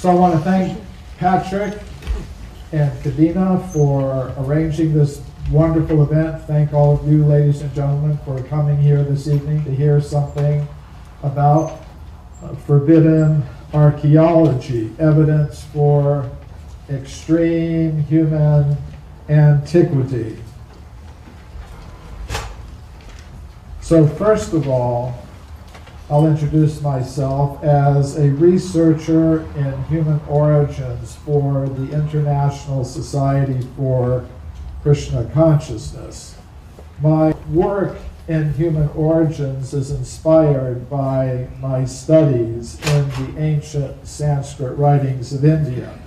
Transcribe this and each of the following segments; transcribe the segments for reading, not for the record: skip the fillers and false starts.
So I want to thank Patrick and Kadina for arranging this wonderful event. Thank all of you, ladies and gentlemen, for coming here this evening to hear something about forbidden archaeology, evidence for extreme human antiquity. So first of all, I'll introduce myself as a researcher in human origins for the International Society for Krishna Consciousness. My work in human origins is inspired by my studies in the ancient Sanskrit writings of India.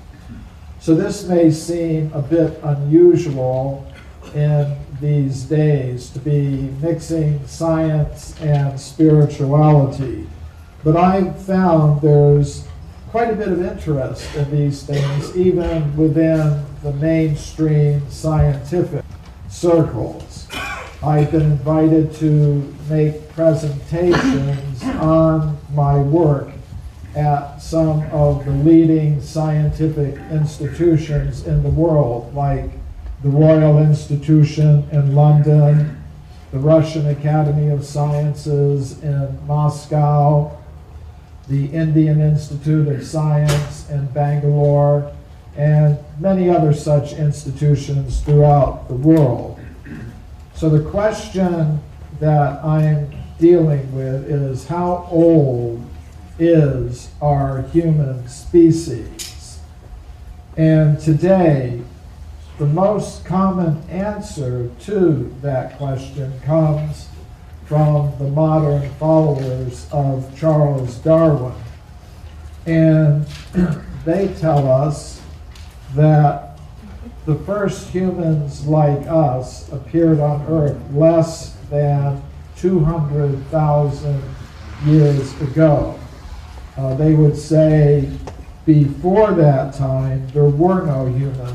So this may seem a bit unusual in these days to be mixing science and spirituality, but I've found there's quite a bit of interest in these things even within the mainstream scientific circles. I've been invited to make presentations on my work at some of the leading scientific institutions in the world, like the Royal Institution in London, the Russian Academy of Sciences in Moscow, the Indian Institute of Science in Bangalore, and many other such institutions throughout the world. So the question that I'm dealing with is, how old is our human species? And today, the most common answer to that question comes from the modern followers of Charles Darwin. And they tell us that the first humans like us appeared on Earth less than 200,000 years ago. They would say before that time there were no humans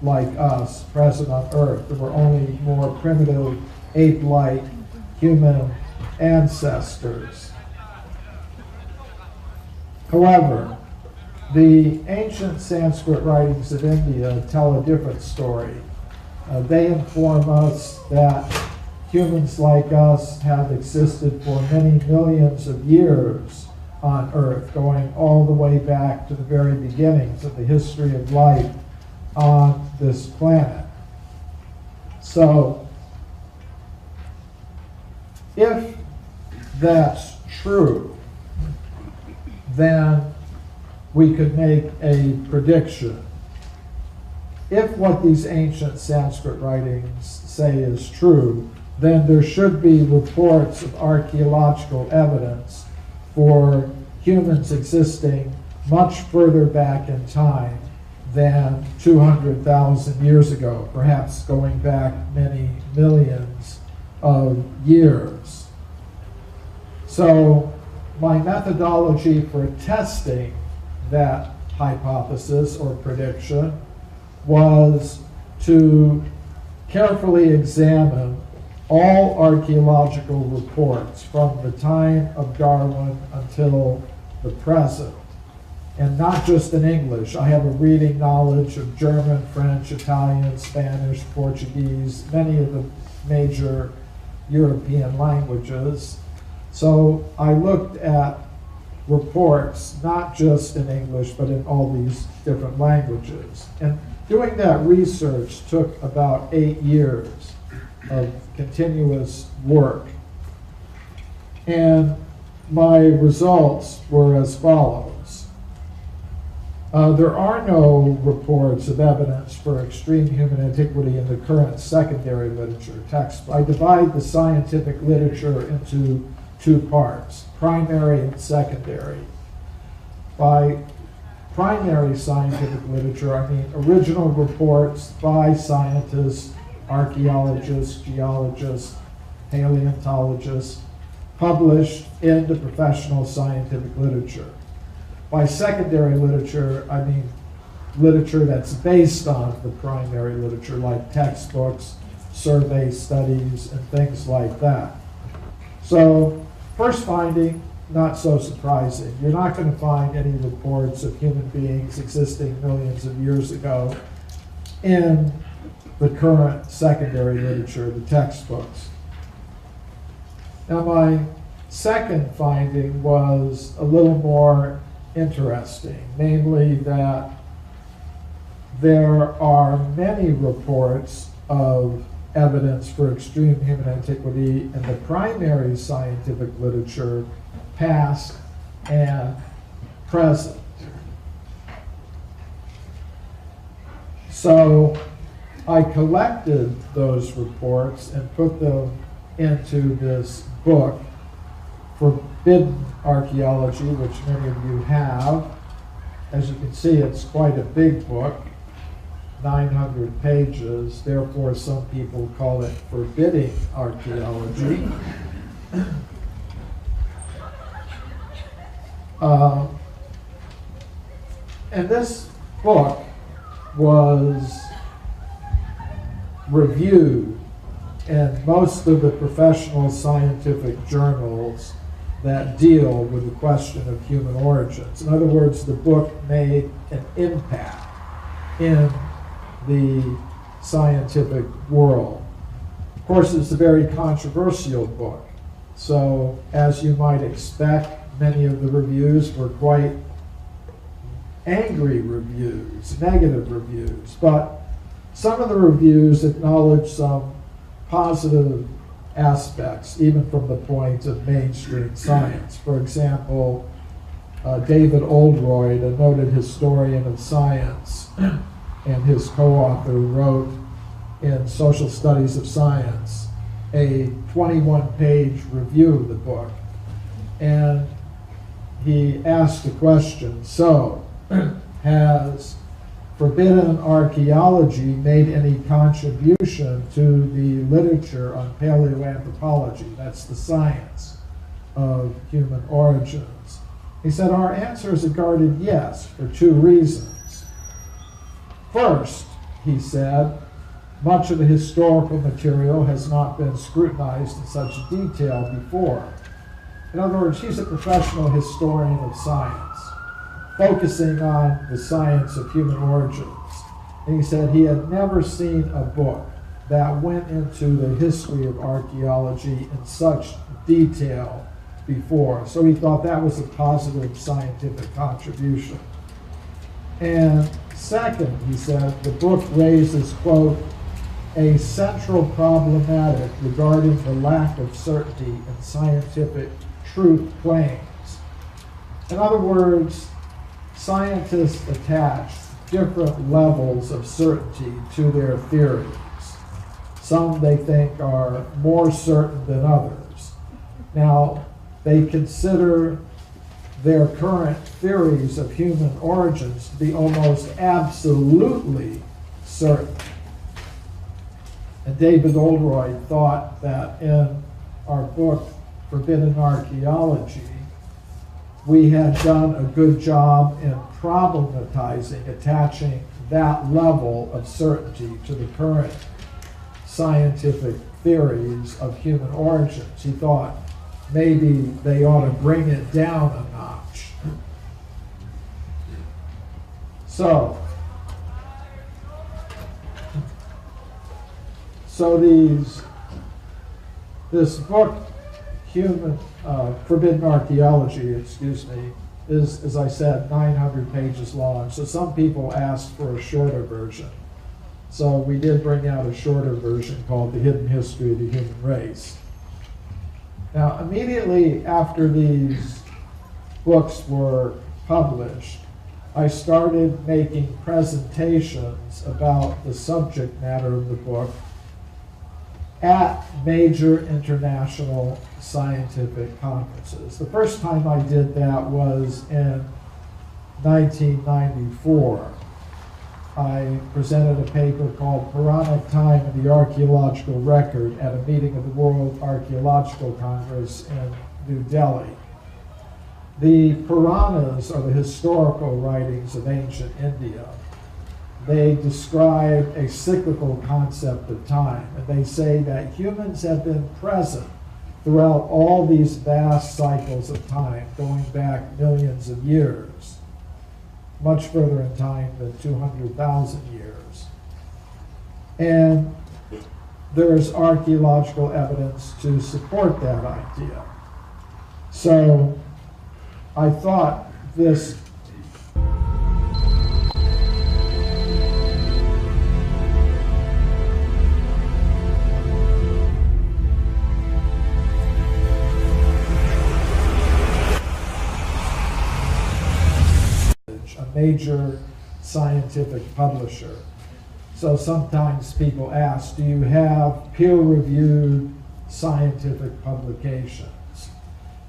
like us present on Earth. There were only more primitive, ape-like human ancestors. However, the ancient Sanskrit writings of India tell a different story. They inform us that humans like us have existed for many millions of years on Earth, going all the way back to the very beginnings of the history of life on this planet. So, if that's true, then we could make a prediction. If what these ancient Sanskrit writings say is true, then there should be reports of archaeological evidence for humans existing much further back in time than 200,000 years ago, perhaps going back many millions of years. So my methodology for testing that hypothesis or prediction was to carefully examine all archaeological reports from the time of Darwin until the present, and not just in English. I have a reading knowledge of German, French, Italian, Spanish, Portuguese, many of the major European languages. So I looked at reports, not just in English, but in all these different languages. And doing that research took about 8 years of continuous work. And my results were as follows. There are no reports of evidence for extreme human antiquity in the current secondary literature text. I divide the scientific literature into two parts, primary and secondary. By primary scientific literature, I mean original reports by scientists, archaeologists, geologists, paleontologists, published in the professional scientific literature. By secondary literature, I mean literature that's based on the primary literature, like textbooks, survey studies, and things like that. So, first finding, not so surprising. You're not going to find any reports of human beings existing millions of years ago in the current secondary literature, the textbooks. Now, my second finding was a little more interesting, namely that there are many reports of evidence for extreme human antiquity in the primary scientific literature, past and present. So I collected those reports and put them into this book, Forbidden Archaeology, which many of you have. As you can see, it's quite a big book, 900 pages. Therefore, some people call it Forbidding Archaeology. And this book was reviewed in most of the professional scientific journals that deal with the question of human origins. In other words, the book made an impact in the scientific world. Of course, it's a very controversial book. So, as you might expect, many of the reviews were quite angry reviews, negative reviews. But some of the reviews acknowledge some positive aspects, even from the point of mainstream science. For example, David Oldroyd, a noted historian of science, and his co-author wrote in Social Studies of Science a 21-page review of the book. And he asked the question, so, has Forbidden Archaeology made any contribution to the literature on paleoanthropology? That's the science of human origins. He said, our answer is a guarded yes, for two reasons. First, he said, much of the historical material has not been scrutinized in such detail before. In other words, he's a professional historian of science, focusing on the science of human origins. And he said he had never seen a book that went into the history of archaeology in such detail before. So he thought that was a positive scientific contribution. And second, he said, the book raises, quote, a central problematic regarding the lack of certainty in scientific truth claims. In other words, scientists attach different levels of certainty to their theories. Some they think are more certain than others. Now, they consider their current theories of human origins to be almost absolutely certain. And David Oldroyd thought that in our book, Forbidden Archaeology, we had done a good job in problematizing, attaching that level of certainty to the current scientific theories of human origins. He thought maybe they ought to bring it down a notch. So this book, Forbidden Archaeology, is, as I said, 900 pages long. So some people asked for a shorter version. So we did bring out a shorter version called The Hidden History of the Human Race. Now, immediately after these books were published, I started making presentations about the subject matter of the book at major international scientific conferences. The first time I did that was in 1994. I presented a paper called Puranic Time in the Archaeological Record at a meeting of the World Archaeological Congress in New Delhi. The Puranas are the historical writings of ancient India. They describe a cyclical concept of time, and they say that humans have been present throughout all these vast cycles of time, going back millions of years, much further in time than 200,000 years. And there's archaeological evidence to support that idea. So I thought this a major scientific publisher. So sometimes people ask, do you have peer-reviewed scientific publications?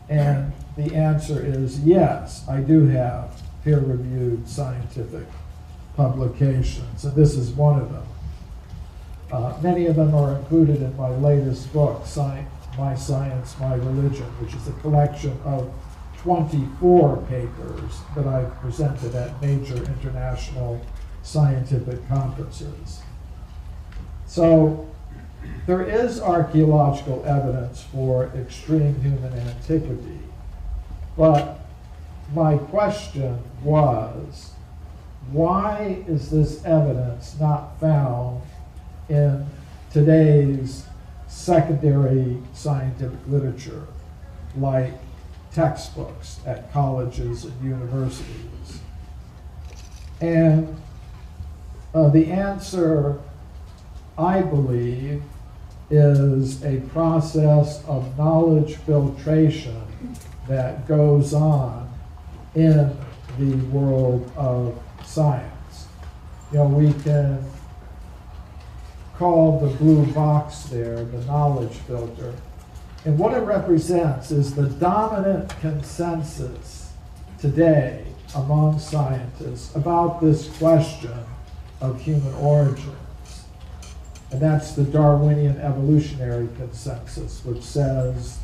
And the answer is yes, I do have peer-reviewed scientific publications, and this is one of them. Many of them are included in my latest book, My Science, My Religion, which is a collection of 24 papers that I've presented at major international scientific conferences. So there is archaeological evidence for extreme human antiquity, but my question was, why is this evidence not found in today's secondary scientific literature, like textbooks at colleges and universities? And the answer, I believe, is a process of knowledge filtration that goes on in the world of science. You know, we can call the blue box there the knowledge filter. And what it represents is the dominant consensus today among scientists about this question of human origins. And that's the Darwinian evolutionary consensus, which says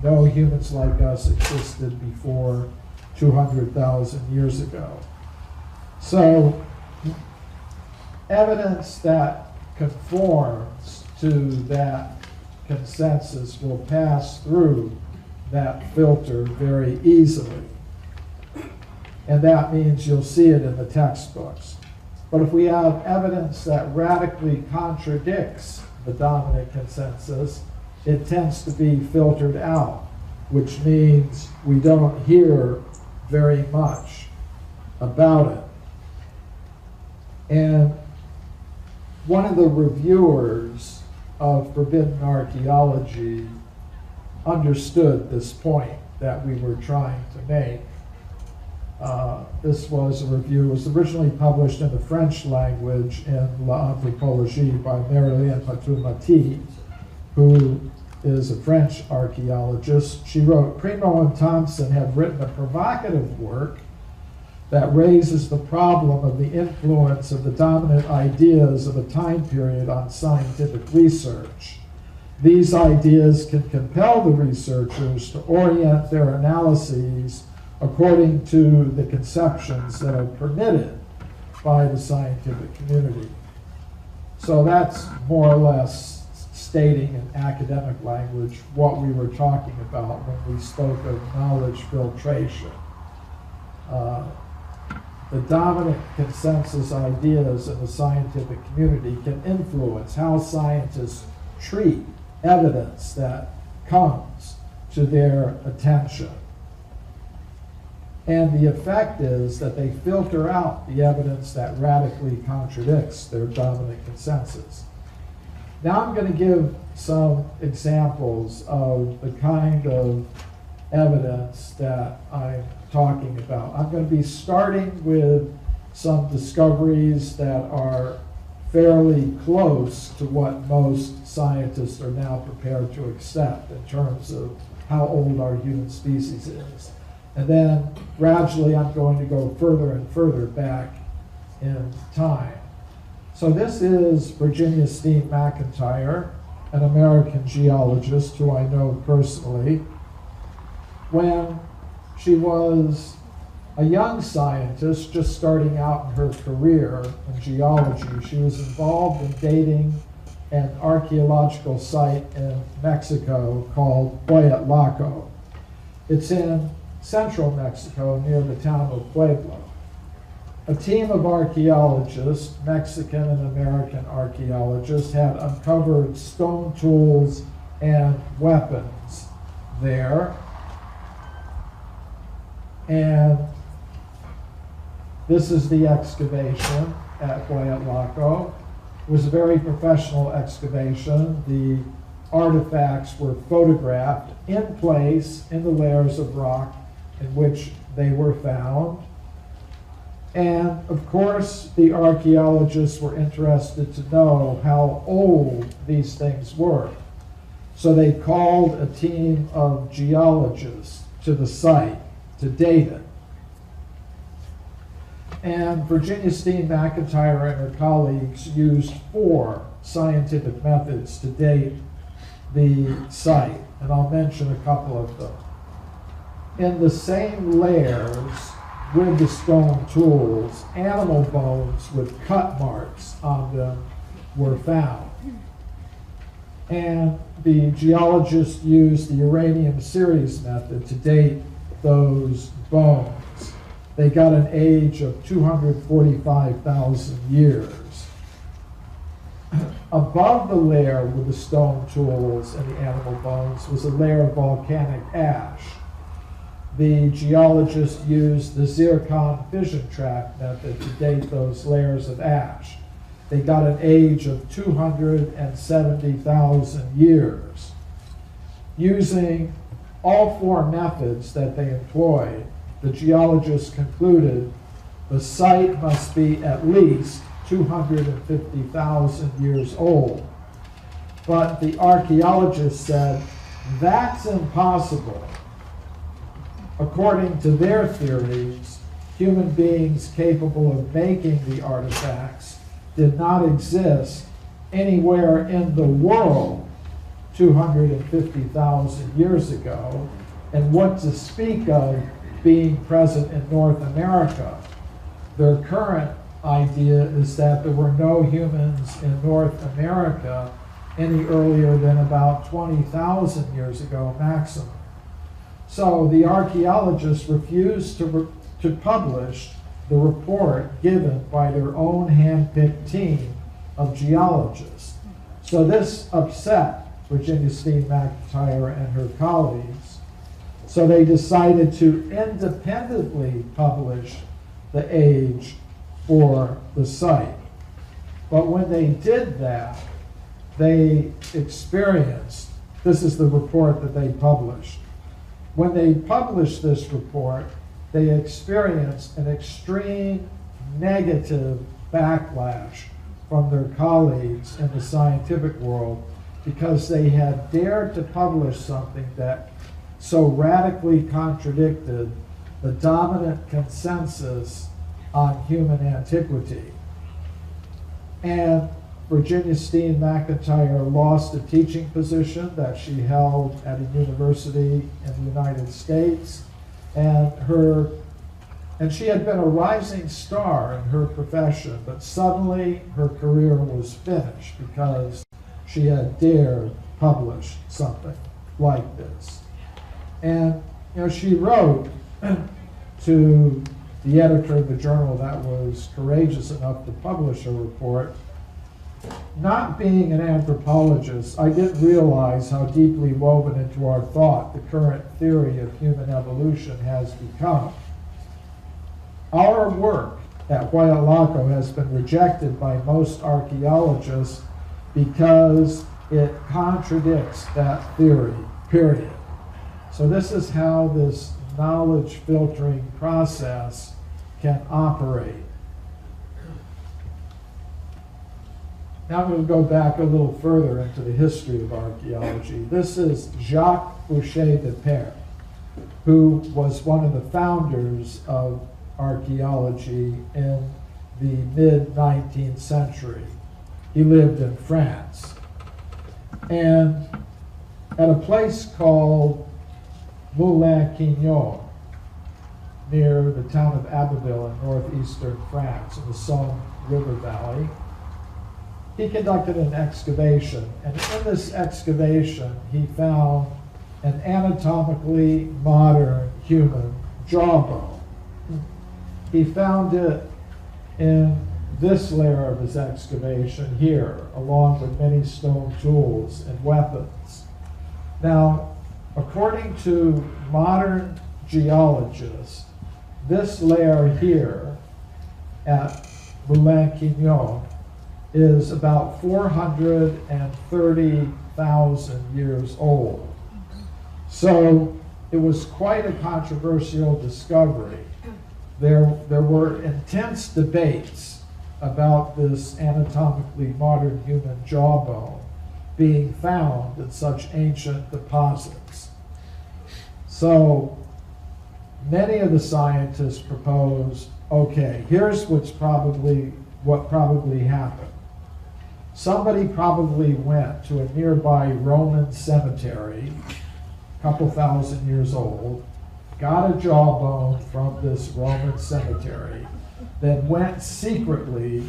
no humans like us existed before 200,000 years ago. So evidence that conforms to that consensus will pass through that filter very easily. And that means you'll see it in the textbooks. But if we have evidence that radically contradicts the dominant consensus, it tends to be filtered out, which means we don't hear very much about it. And one of the reviewers of Forbidden Archaeology understood this point that we were trying to make. This was a review, it was originally published in the French language in L'Anthropologie by Marilyn Patoumati, who is a French archaeologist. She wrote, Primo and Thompson have written a provocative work that raises the problem of the influence of the dominant ideas of a time period on scientific research. These ideas can compel the researchers to orient their analyses according to the conceptions that are permitted by the scientific community. So that's more or less stating in academic language what we were talking about when we spoke of knowledge filtration. The dominant consensus ideas in the scientific community can influence how scientists treat evidence that comes to their attention. And the effect is that they filter out the evidence that radically contradicts their dominant consensus. Now I'm going to give some examples of the kind of evidence that I'm talking about. I'm going to be starting with some discoveries that are fairly close to what most scientists are now prepared to accept in terms of how old our human species is. And then gradually I'm going to go further and further back in time. So this is Virginia Steen McIntyre, an American geologist who I know personally. When she was a young scientist just starting out in her career in geology, she was involved in dating an archaeological site in Mexico called Hueyatlaco. It's in central Mexico near the town of Puebla. A team of archaeologists, Mexican and American archaeologists, had uncovered stone tools and weapons there. And this is the excavation at Hueyatlaco. It was a very professional excavation. The artifacts were photographed in place in the layers of rock in which they were found. And of course, the archaeologists were interested to know how old these things were. So they called a team of geologists to the site to date it. And Virginia Steen McIntyre and her colleagues used 4 scientific methods to date the site, and I'll mention a couple of them. In the same layers with the stone tools, animal bones with cut marks on them were found. And the geologists used the uranium series method to date those bones. They got an age of 245,000 years. Above the layer with the stone tools and the animal bones was a layer of volcanic ash. The geologists used the zircon fission track method to date those layers of ash. They got an age of 270,000 years. Using all 4 methods that they employed, the geologists concluded the site must be at least 250,000 years old. But the archaeologists said, that's impossible. According to their theories, human beings capable of making the artifacts did not exist anywhere in the world 250,000 years ago, and what to speak of being present in North America. Their current idea is that there were no humans in North America any earlier than about 20,000 years ago maximum. So the archaeologists refused to publish the report given by their own hand-picked team of geologists. So this upset Virginia Steen McIntyre and her colleagues. So they decided to independently publish the age for the site. But when they did that, they experienced, this is the report that they published. When they published this report, they experienced an extreme negative backlash from their colleagues in the scientific world because they had dared to publish something that so radically contradicted the dominant consensus on human antiquity. And Virginia Steen McIntyre lost a teaching position that she held at a university in the United States, and she had been a rising star in her profession, but suddenly her career was finished because she had dared publish something like this. And she wrote to the editor of the journal that was courageous enough to publish a report. Not being an anthropologist, I didn't realize how deeply woven into our thought the current theory of human evolution has become. Our work at Hueyatlaco has been rejected by most archaeologists because it contradicts that theory, period. So this is how this knowledge filtering process can operate. Now I'm going to go back a little further into the history of archaeology. This is Jacques Boucher de Pere, who was one of the founders of archaeology in the mid-19th century. He lived in France. And at a place called Moulin-Quignon, near the town of Abbeville in northeastern France, in the Somme River Valley, he conducted an excavation, and in this excavation he found an anatomically modern human jawbone. He found it in this layer of his excavation here, along with many stone tools and weapons. Now, according to modern geologists, this layer here at Moulin-Quignon is about 430,000 years old. So it was quite a controversial discovery. There were intense debates about this anatomically modern human jawbone being found in such ancient deposits. So many of the scientists proposed, okay, here's what probably happened. Somebody probably went to a nearby Roman cemetery, a couple thousand years old, got a jawbone from this Roman cemetery, then went secretly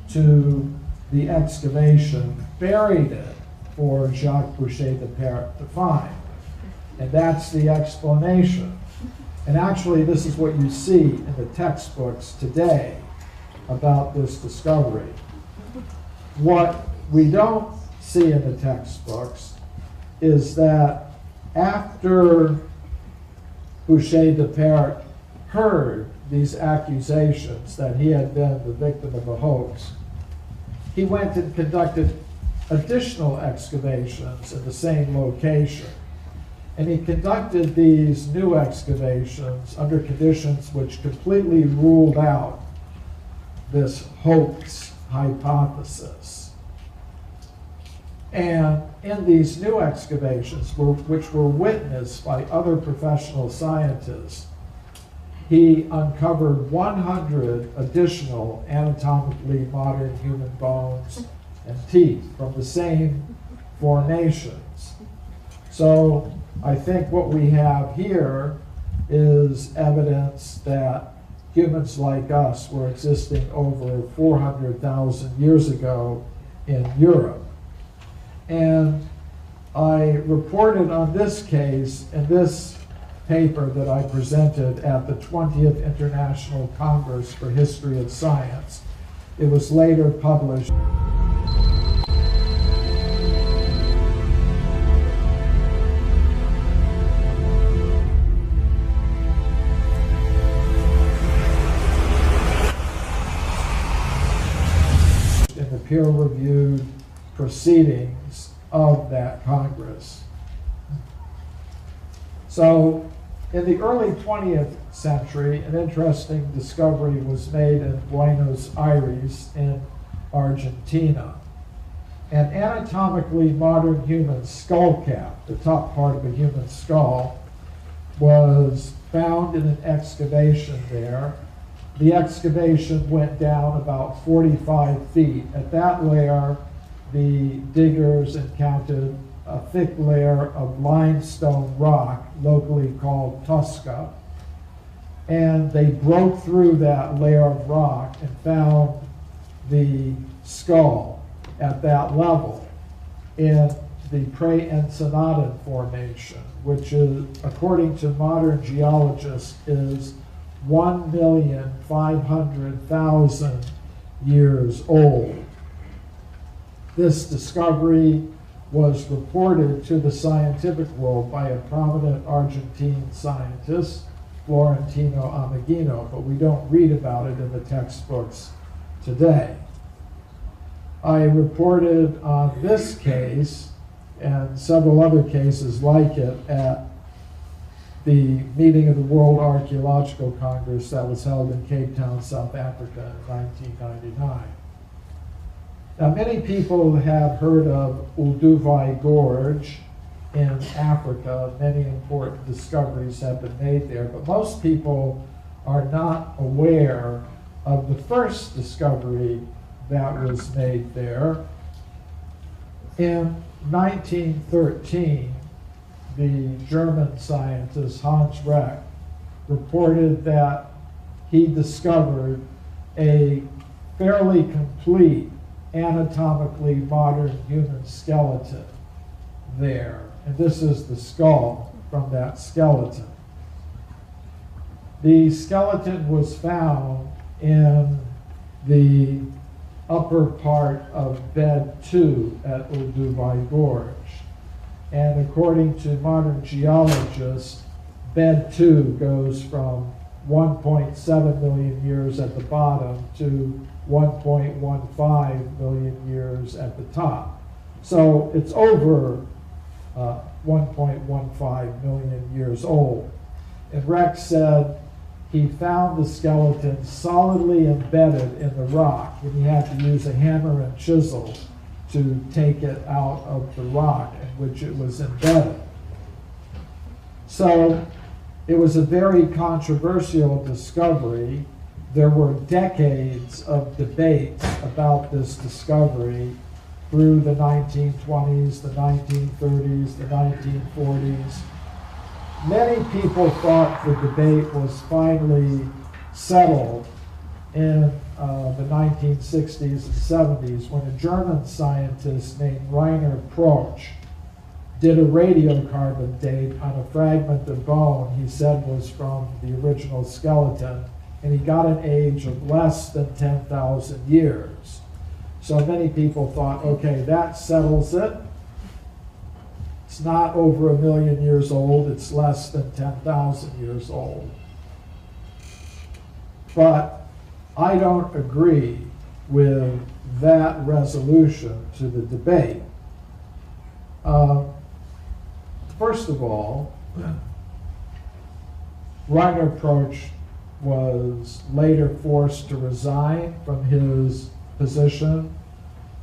to the excavation, buried it for Jacques Boucher de Perret to find. And that's the explanation. And actually, this is what you see in the textbooks today about this discovery. What we don't see in the textbooks is that after Boucher de Perret heard these accusations that he had been the victim of a hoax, he went and conducted additional excavations in the same location. And he conducted these new excavations under conditions which completely ruled out this hoax hypothesis. And in these new excavations, which were witnessed by other professional scientists, he uncovered 100 additional anatomically modern human bones and teeth from the same formations. So I think what we have here is evidence that humans like us were existing over 400,000 years ago in Europe. And I reported on this case in this paper that I presented at the 20th International Congress for History of Science. It was later published. In the peer-reviewed proceedings of that Congress. So in the early 20th century, an interesting discovery was made in Buenos Aires in Argentina. An anatomically modern human skull cap, the top part of a human skull, was found in an excavation there. The excavation went down about 45 feet. At that layer, the diggers encountered a thick layer of limestone rock, locally called Tosca, and they broke through that layer of rock and found the skull at that level in the Pre-Ensenada Formation, which is, according to modern geologists, is 1,500,000 years old. This discovery was reported to the scientific world by a prominent Argentine scientist, Florentino Ameghino, but we don't read about it in the textbooks today. I reported on this case and several other cases like it at the meeting of the World Archaeological Congress that was held in Cape Town, South Africa in 1999. Now, many people have heard of Olduvai Gorge in Africa. Many important discoveries have been made there, but most people are not aware of the first discovery that was made there. In 1913, the German scientist Hans Reck reported that he discovered a fairly complete anatomically modern human skeleton there. And this is the skull from that skeleton. The skeleton was found in the upper part of bed 2 at Olduvai Gorge. And according to modern geologists, bed 2 goes from 1.7 million years at the bottom to 1.15 million years at the top. So it's over 1.15 million years old. And Rex said he found the skeleton solidly embedded in the rock, and he had to use a hammer and chisel to take it out of the rock in which it was embedded. So it was a very controversial discovery. There were decades of debate about this discovery through the 1920s, the 1930s, the 1940s. Many people thought the debate was finally settled in the 1960s and 70s when a German scientist named Rainer Proch did a radiocarbon date on a fragment of bone he said was from the original skeleton, and he got an age of less than 10,000 years. So many people thought, okay, that settles it. It's not over 1 million years old, it's less than 10,000 years old. But I don't agree with that resolution to the debate. First of all, Rainer Proch was later forced to resign from his position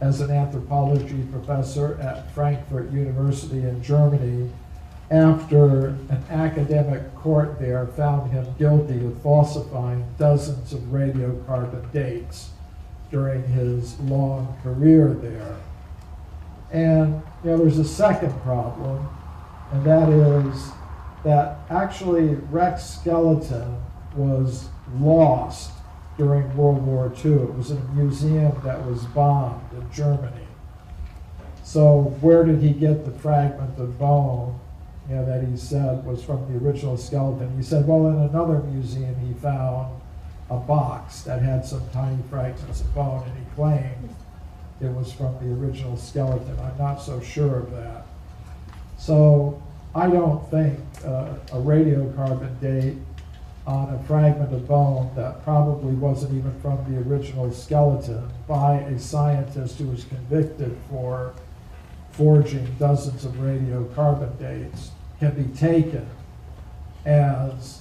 as an anthropology professor at Frankfurt University in Germany after an academic court there found him guilty of falsifying dozens of radiocarbon dates during his long career there. And there's a second problem, and that is that actually Rex skeleton was lost during World War II. It was in a museum that was bombed in Germany. So where did he get the fragment of bone that he said was from the original skeleton? He said, well, in another museum he found a box that had some tiny fragments of bone, and he claimed it was from the original skeleton. I'm not so sure of that. So I don't think a radiocarbon date on a fragment of bone that probably wasn't even from the original skeleton by a scientist who was convicted for forging dozens of radiocarbon dates can be taken as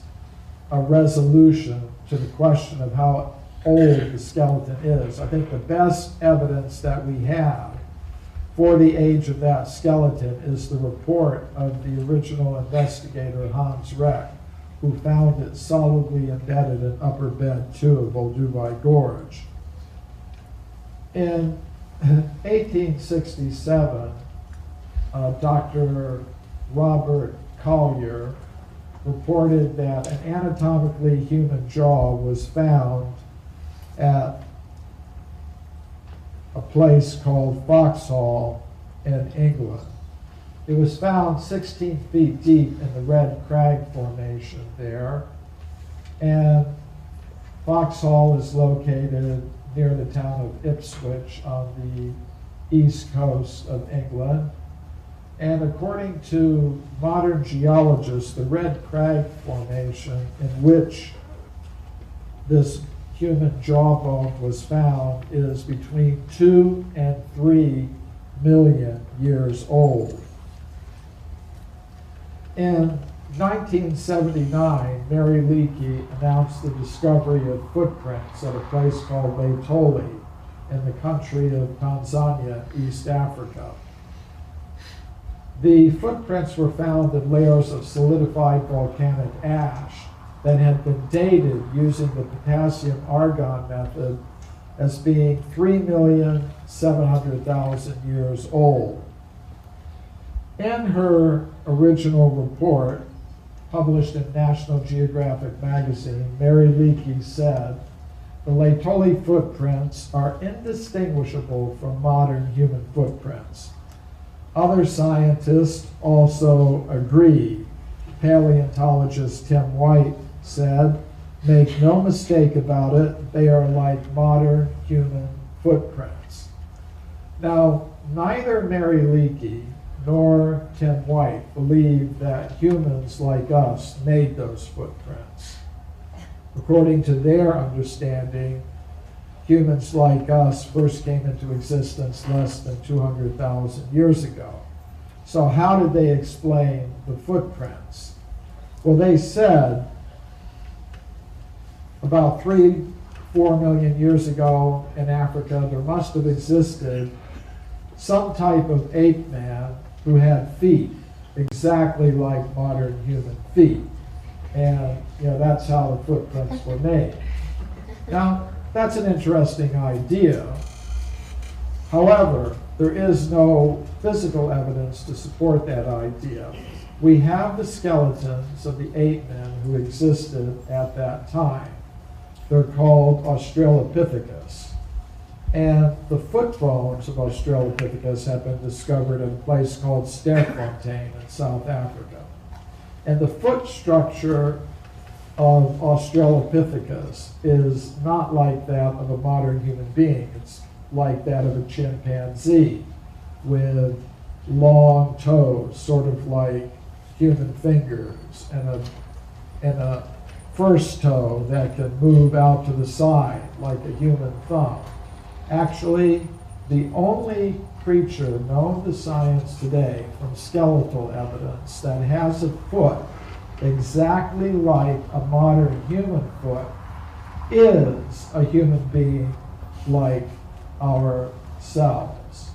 a resolution to the question of how old the skeleton is. I think the best evidence that we have for the age of that skeleton is the report of the original investigator, Hans Reck, who found it solidly embedded in upper bed 2 of Olduvai Gorge. In 1867, Dr. Robert Collier reported that an anatomically human jaw was found at a place called Foxhall in England. It was found 16 feet deep in the Red Crag Formation there, and Foxhall is located near the town of Ipswich on the east coast of England. And according to modern geologists, the Red Crag Formation in which this human jawbone was found is between 2 and 3 million years old. In 1979, Mary Leakey announced the discovery of footprints at a place called Laetoli in the country of Tanzania, East Africa. The footprints were found in layers of solidified volcanic ash that had been dated using the potassium-argon method as being 3,700,000 years old. In her original report, published in National Geographic magazine, Mary Leakey said the Laetoli footprints are indistinguishable from modern human footprints. Other scientists also agree. Paleontologist Tim White said, "Make no mistake about it, they are like modern human footprints." Now, neither Mary Leakey nor Tim White believe that humans like us made those footprints. According to their understanding, humans like us first came into existence less than 200,000 years ago. So how did they explain the footprints? Well, they said about 3-4 million years ago in Africa, there must have existed some type of ape man who had feet exactly like modern human feet. And that's how the footprints were made. Now, that's an interesting idea. However, there is no physical evidence to support that idea. We have the skeletons of the ape men who existed at that time. They're called Australopithecus. And the foot bones of Australopithecus have been discovered in a place called Sterkfontein in South Africa. And the foot structure of Australopithecus is not like that of a modern human being. It's like that of a chimpanzee with long toes, sort of like human fingers, and a first toe that can move out to the side like a human thumb. Actually, the only creature known to science today from skeletal evidence that has a foot exactly like a modern human foot is a human being like ourselves.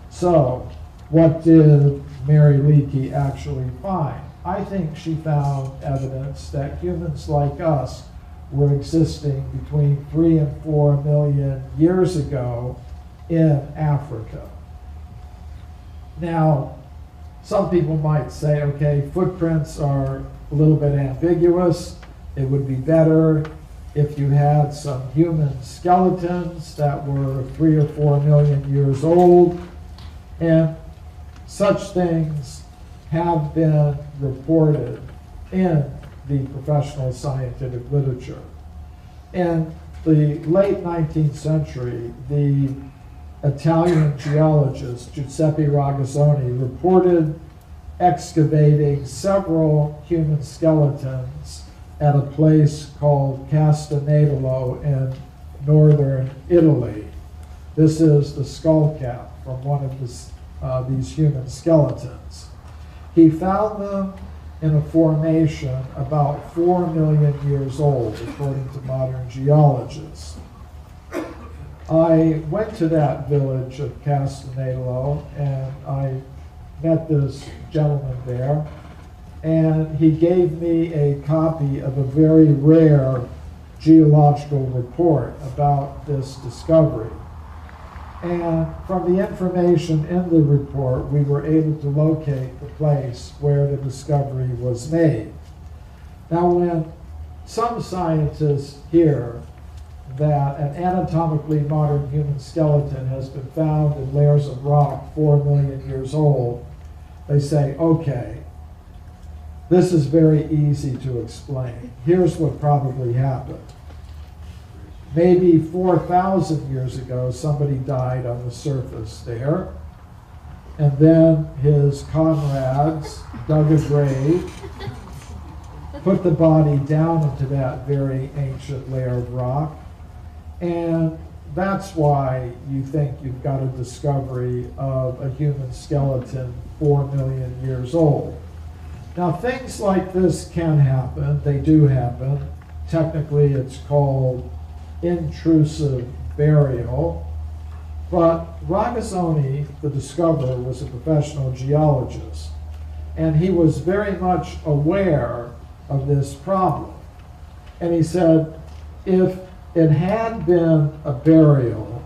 So, what did Mary Leakey actually find? I think she found evidence that humans like us were existing between 3 and 4 million years ago in Africa. Now, some people might say, okay, footprints are a little bit ambiguous. It would be better if you had some human skeletons that were 3 or 4 million years old. And such things have been reported in the professional scientific literature. In the late 19th century, the Italian geologist Giuseppe Ragazzoni reported excavating several human skeletons at a place called Castanedolo in northern Italy. This is the skull cap from one of these human skeletons. He found them in a formation about 4 million years old, according to modern geologists. I went to that village of Castanedolo, and I met this gentleman there, and he gave me a copy of a very rare geological report about this discovery. And from the information in the report, we were able to locate the place where the discovery was made. Now, when some scientists hear that an anatomically modern human skeleton has been found in layers of rock 4 million years old, they say, okay, this is very easy to explain. Here's what probably happened. Maybe 4,000 years ago, somebody died on the surface there, and then his comrades dug a grave, put the body down into that very ancient layer of rock, and that's why you think you've got a discovery of a human skeleton 4 million years old. Now, things like this can happen. They do happen. Technically, it's called intrusive burial. But Ragazzoni, the discoverer, was a professional geologist, and he was very much aware of this problem. And he said, if it had been a burial,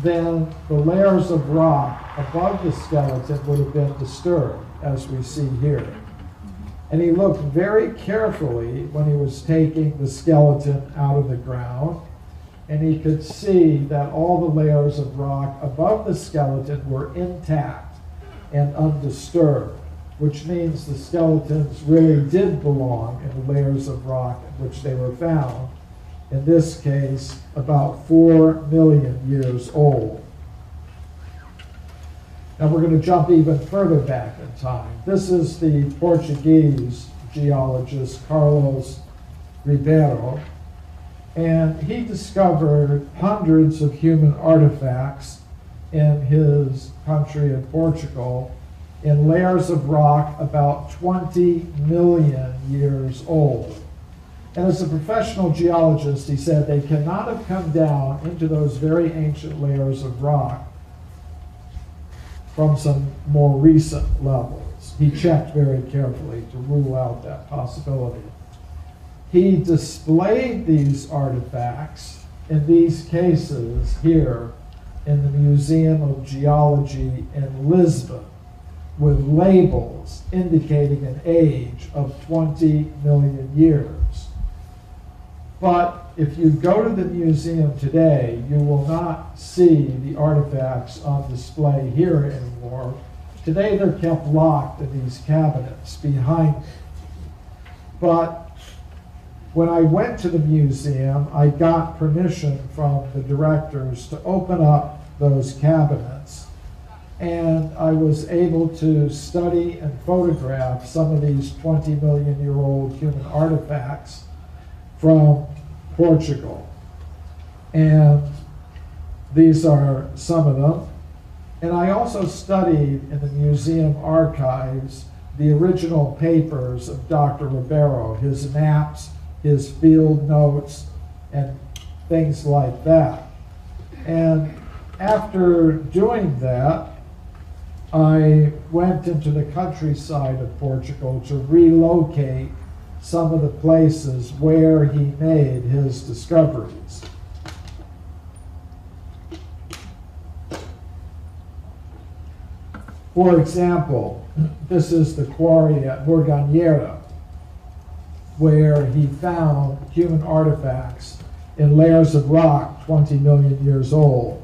then the layers of rock above the skeleton would have been disturbed, as we see here. And he looked very carefully when he was taking the skeleton out of the ground. and he could see that all the layers of rock above the skeleton were intact and undisturbed, which means the skeletons really did belong in the layers of rock in which they were found, in this case about 4 million years old. Now we're going to jump even further back in time. This is the Portuguese geologist Carlos Ribeiro, and he discovered hundreds of human artifacts in his country in Portugal in layers of rock about 20 million years old. And as a professional geologist, he said they cannot have come down into those very ancient layers of rock from some more recent levels. He checked very carefully to rule out that possibility. He displayed these artifacts in these cases here in the Museum of Geology in Lisbon with labels indicating an age of 20 million years. But if you go to the museum today, you will not see the artifacts on display here anymore. Today they're kept locked in these cabinets behind me. But when I went to the museum, I got permission from the directors to open up those cabinets, and I was able to study and photograph some of these 20 million year old human artifacts from Portugal. And these are some of them. And I also studied in the museum archives the original papers of Dr. Ribeiro, his maps, his field notes, and things like that. And after doing that, I went into the countryside of Portugal to relocate some of the places where he made his discoveries. For example, this is the quarry at Morganheira, where he found human artifacts in layers of rock 20 million years old.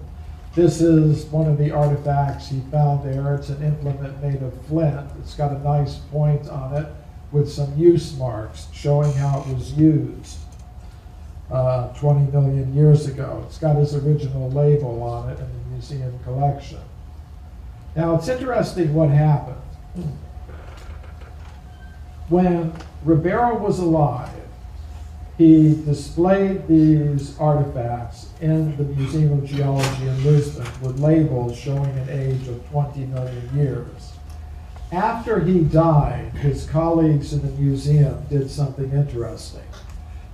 This is one of the artifacts he found there. It's an implement made of flint. It's got a nice point on it with some use marks showing how it was used 20 million years ago. It's got his original label on it in the museum collection. Now it's interesting what happened. When Ribeiro was alive, he displayed these artifacts in the Museum of Geology in Lisbon with labels showing an age of 20 million years. After he died, his colleagues in the museum did something interesting.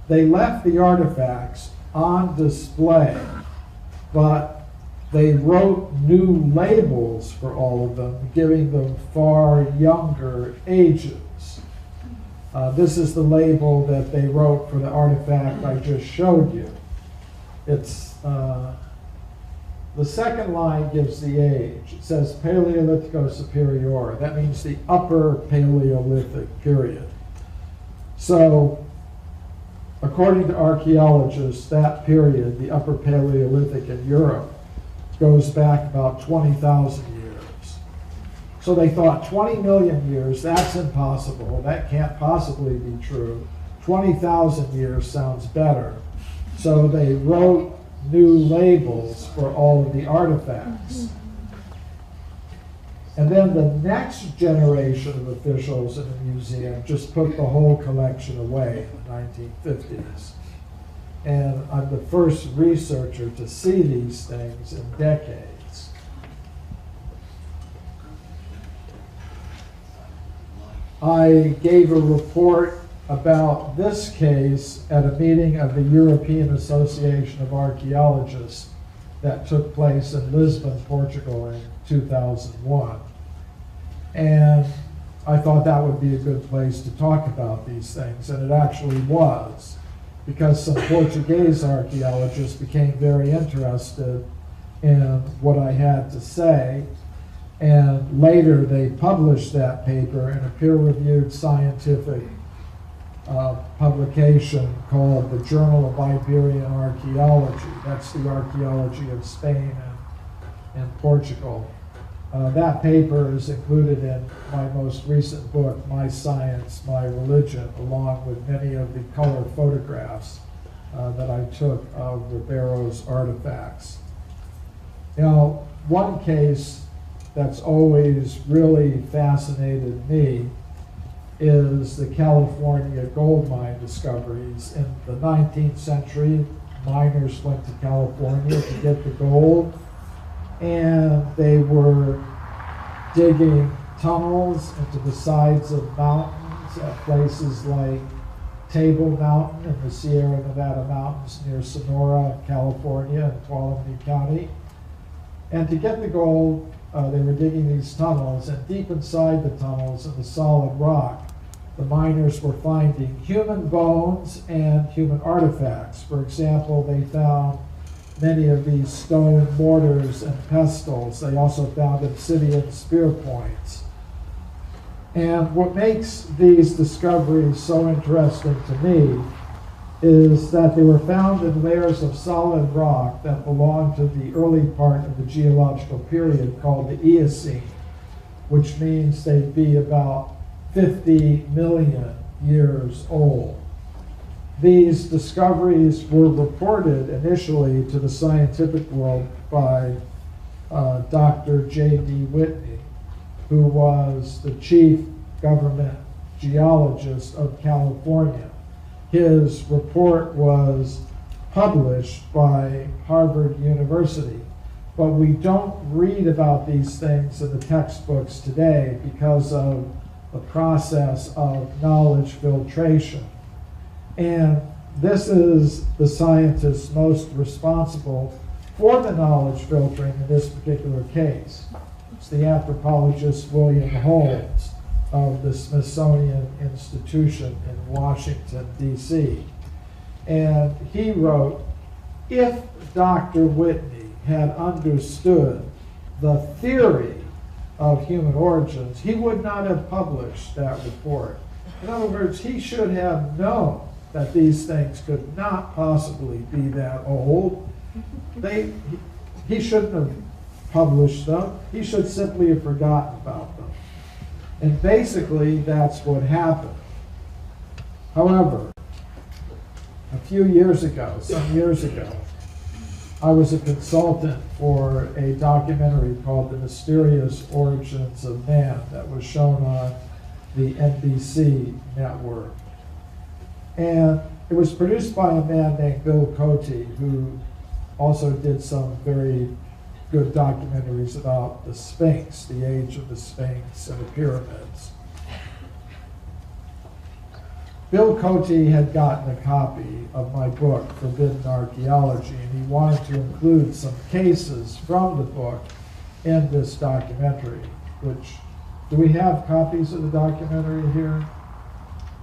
They left the artifacts on display, but they wrote new labels for all of them, giving them far younger ages. This is the label that they wrote for the artifact I just showed you. It's the second line gives the age. It says Paleolithico Superior. That means the upper Paleolithic period. So, according to archaeologists, that period, the upper Paleolithic in Europe, goes back about 20,000 years. So they thought 20 million years, that's impossible. That can't possibly be true. 20,000 years sounds better. So they wrote new labels for all of the artifacts. And then the next generation of officials in the museum just put the whole collection away in the 1950s. And I'm the first researcher to see these things in decades. I gave a report about this case at a meeting of the European Association of Archaeologists that took place in Lisbon, Portugal in 2001. And I thought that would be a good place to talk about these things, and it actually was, because some Portuguese archaeologists became very interested in what I had to say, and later they published that paper in a peer-reviewed scientific publication called the Journal of Iberian Archaeology. That's the archaeology of Spain and Portugal. That paper is included in my most recent book, My Science, My Religion, along with many of the color photographs that I took of Ribeiro's artifacts. Now, one case that's always really fascinated me is the California gold mine discoveries. In the 19th century, miners went to California to get the gold, and they were digging tunnels into the sides of mountains at places like Table Mountain in the Sierra Nevada mountains near Sonora, California, and Tuolumne County. And to get the gold, they were digging these tunnels, and deep inside the tunnels in the solid rock, the miners were finding human bones and human artifacts. For example, they found many of these stone mortars and pestles. They also found obsidian spear points. And what makes these discoveries so interesting to me is that they were found in layers of solid rock that belonged to the early part of the geological period called the Eocene, which means they'd be about 50 million years old. These discoveries were reported initially to the scientific world by Dr. J.D. Whitney, who was the chief government geologist of California. His report was published by Harvard University, but we don't read about these things in the textbooks today because of the process of knowledge filtration. And this is the scientist most responsible for the knowledge filtering in this particular case. It's the anthropologist William Holmes of the Smithsonian Institution in Washington, D.C. And he wrote, if Dr. Whitney had understood the theory of human origins, he would not have published that report. In other words, he should have known that these things could not possibly be that old. He shouldn't have published them. He should simply have forgotten about them. And basically, that's what happened. However, a few years ago, some years ago, I was a consultant for a documentary called The Mysterious Origins of Man that was shown on the NBC network. And it was produced by a man named Bill Cote, who also did some very good documentaries about the Sphinx, the age of the Sphinx and the pyramids. Bill Cote had gotten a copy of my book, Forbidden Archaeology, and he wanted to include some cases from the book in this documentary, which, do we have copies of the documentary here?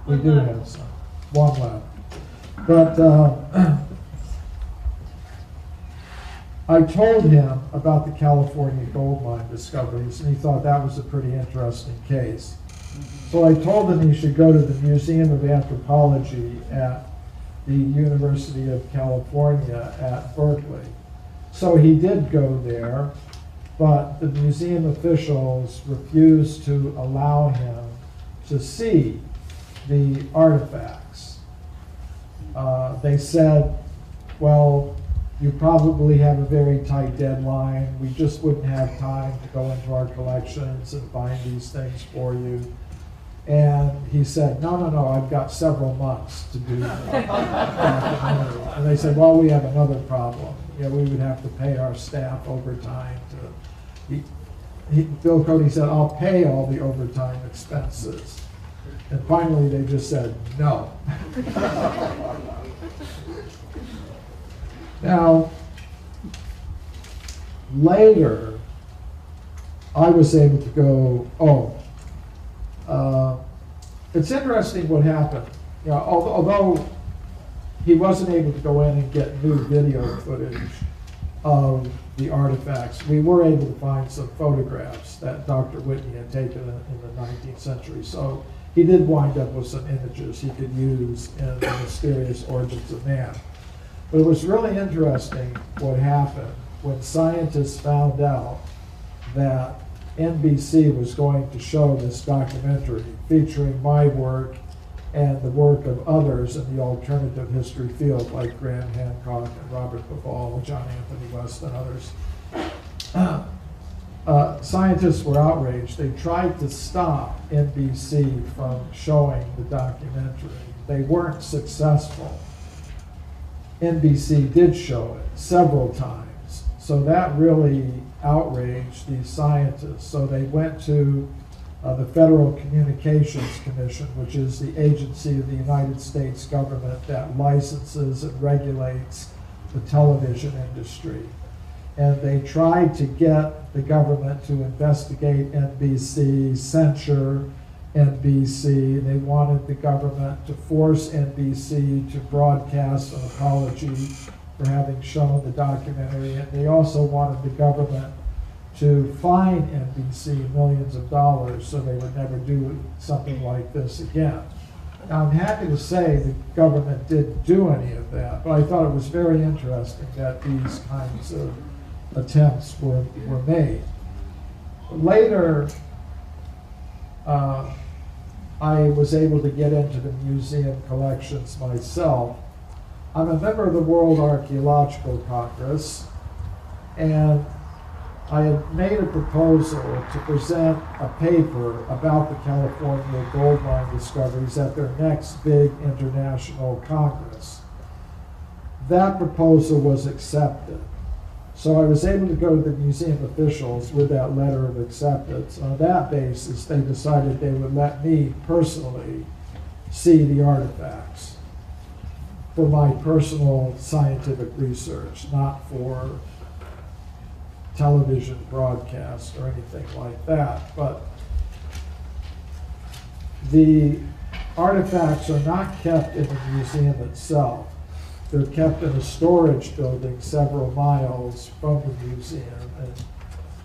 We do have some. One left. But I told him about the California gold mine discoveries, and he thought that was a pretty interesting case. So I told him he should go to the Museum of Anthropology at the University of California at Berkeley. So he did go there, but the museum officials refused to allow him to see the artifacts. They said, well, you probably have a very tight deadline. We just wouldn't have time to go into our collections and find these things for you. And he said, no, I've got several months to do that. And they said, well, we have another problem. We would have to pay our staff overtime to, Bill Cote said, I'll pay all the overtime expenses. And finally, they just said, no. Now, later, I was able to go, it's interesting what happened. Although he wasn't able to go in and get new video footage of the artifacts, we were able to find some photographs that Dr. Whitney had taken in the 19th century. So he did wind up with some images he could use in The Mysterious Origins of Man. But it was really interesting what happened when scientists found out that NBC was going to show this documentary featuring my work and the work of others in the alternative history field, like Graham Hancock and Robert Ball, John Anthony West, and others. Scientists were outraged. They tried to stop NBC from showing the documentary. They weren't successful. NBC did show it several times. So that really outraged these scientists. So they went to the Federal Communications Commission, which is the agency of the United States government that licenses and regulates the television industry. And they tried to get the government to investigate NBC, censure NBC. They wanted the government to force NBC to broadcast an apology for having shown the documentary. And they also wanted the government to fine NBC millions of dollars so they would never do something like this again. Now, I'm happy to say the government didn't do any of that, but I thought it was very interesting that these kinds of attempts were made. Later, I was able to get into the museum collections myself. I'm a member of the World Archaeological Congress, and I had made a proposal to present a paper about the California gold mine discoveries at their next big international congress. That proposal was accepted. So I was able to go to the museum officials with that letter of acceptance. On that basis, they decided they would let me personally see the artifacts for my personal scientific research, not for television broadcast or anything like that. But the artifacts are not kept in the museum itself. They're kept in a storage building several miles from the museum. And,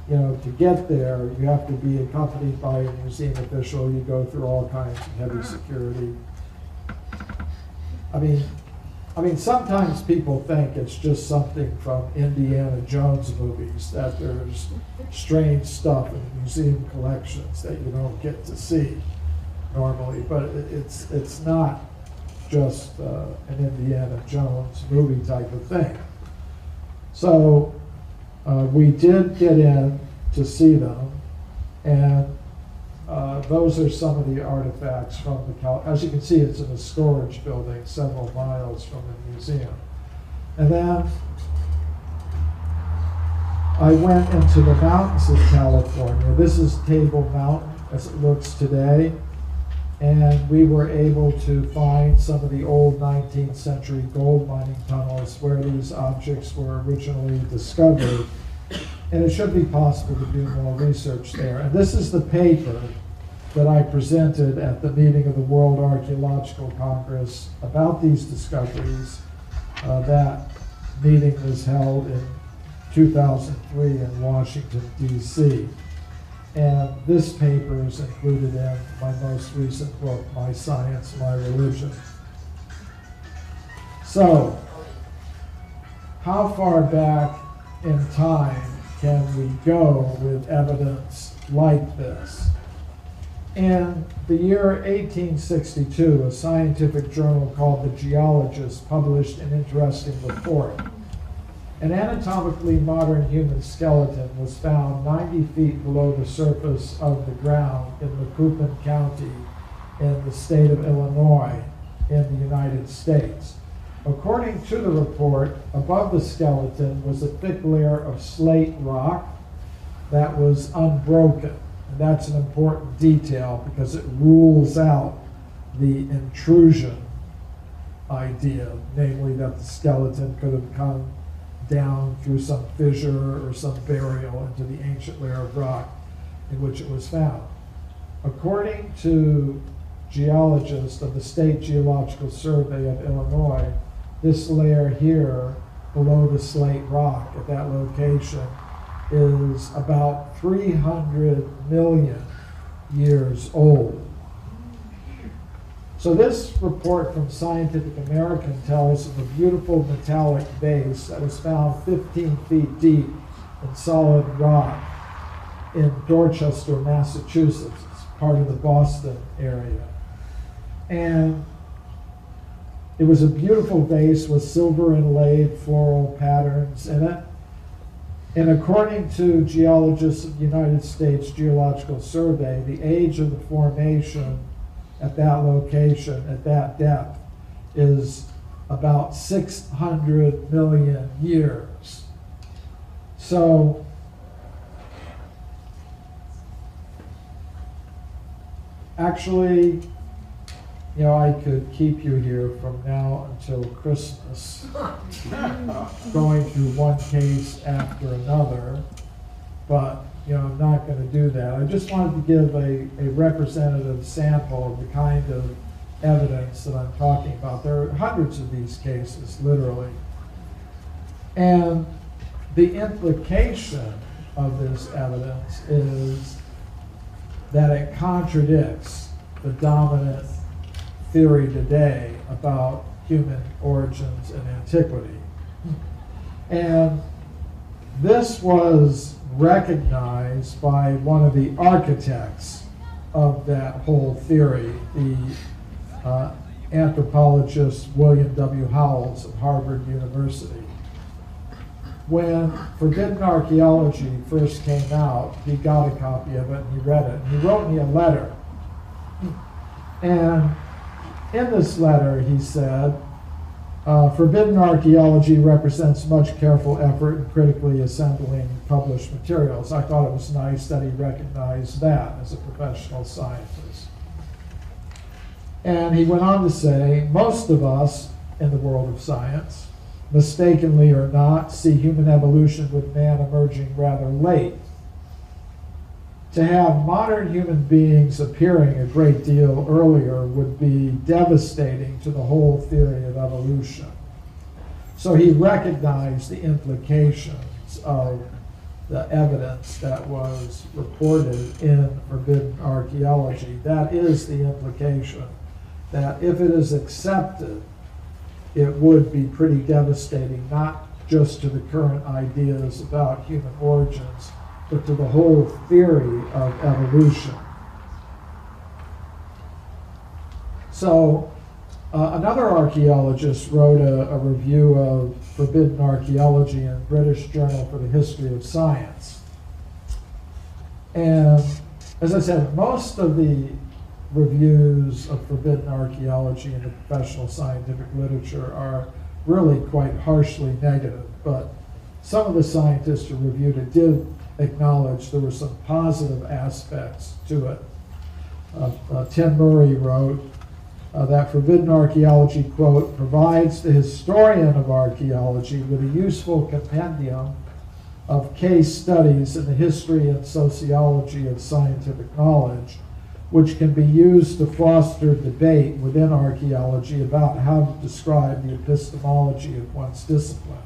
you know, to get there, you have to be accompanied by a museum official. You go through all kinds of heavy security. I mean, sometimes people think it's just something from Indiana Jones movies, that there's strange stuff in museum collections that you don't get to see normally, but it's not just an Indiana Jones movie type of thing. So we did get in to see them, and those are some of the artifacts from the as you can see, it's in a storage building several miles from the museum. And then I went into the mountains of California. This is Table Mountain as it looks today. And we were able to find some of the old 19th century gold mining tunnels where these objects were originally discovered. And it should be possible to do more research there. And this is the paper that I presented at the meeting of the World Archaeological Congress about these discoveries. That meeting was held in 2003 in Washington, D.C. And this paper is included in my most recent book, My Science, My Religion. So, how far back in time can we go with evidence like this? In the year 1862, a scientific journal called The Geologist published an interesting report. An anatomically modern human skeleton was found 90 feet below the surface of the ground in Macoupin County in the state of Illinois in the United States. According to the report, above the skeleton was a thick layer of slate rock that was unbroken. And that's an important detail because it rules out the intrusion idea, namely that the skeleton could have come down through some fissure or some burial into the ancient layer of rock in which it was found. According to geologists of the State Geological Survey of Illinois, this layer here below the slate rock at that location is about 300 million years old. So this report from Scientific American tells of a beautiful metallic base that was found 15 feet deep in solid rock in Dorchester, Massachusetts. It's part of the Boston area. And it was a beautiful vase with silver inlaid floral patterns in it. And according to geologists of the United States Geological Survey, the age of the formation at that location, at that depth, is about 600 million years. So actually, you know, I could keep you here from now until Christmas, going through one case after another, but you know, I'm not going to do that. I just wanted to give a representative sample of the kind of evidence that I'm talking about. There are hundreds of these cases, literally. And the implication of this evidence is that it contradicts the dominant theory today about human origins and antiquity. And this was recognized by one of the architects of that whole theory, the anthropologist William W. Howells of Harvard University. When Forbidden Archaeology first came out, he got a copy of it and he read it. And he wrote me a letter. And in this letter, he said, Forbidden Archaeology represents much careful effort in critically assembling published materials. I thought it was nice that he recognized that as a professional scientist. And he went on to say, most of us in the world of science, mistakenly or not, see human evolution with man emerging rather late. To have modern human beings appearing a great deal earlier would be devastating to the whole theory of evolution. So he recognized the implications of the evidence that was reported in Forbidden Archaeology. That is the implication, that if it is accepted, it would be pretty devastating, not just to the current ideas about human origins, but to the whole theory of evolution. So another archaeologist wrote a review of Forbidden Archaeology in British Journal for the History of Science. And as I said, most of the reviews of Forbidden Archaeology in the professional scientific literature are really quite harshly negative, but some of the scientists who reviewed it did acknowledge there were some positive aspects to it. Tim Murray wrote that Forbidden Archaeology, quote, provides the historian of archaeology with a useful compendium of case studies in the history and sociology of scientific knowledge, which can be used to foster debate within archaeology about how to describe the epistemology of one's discipline.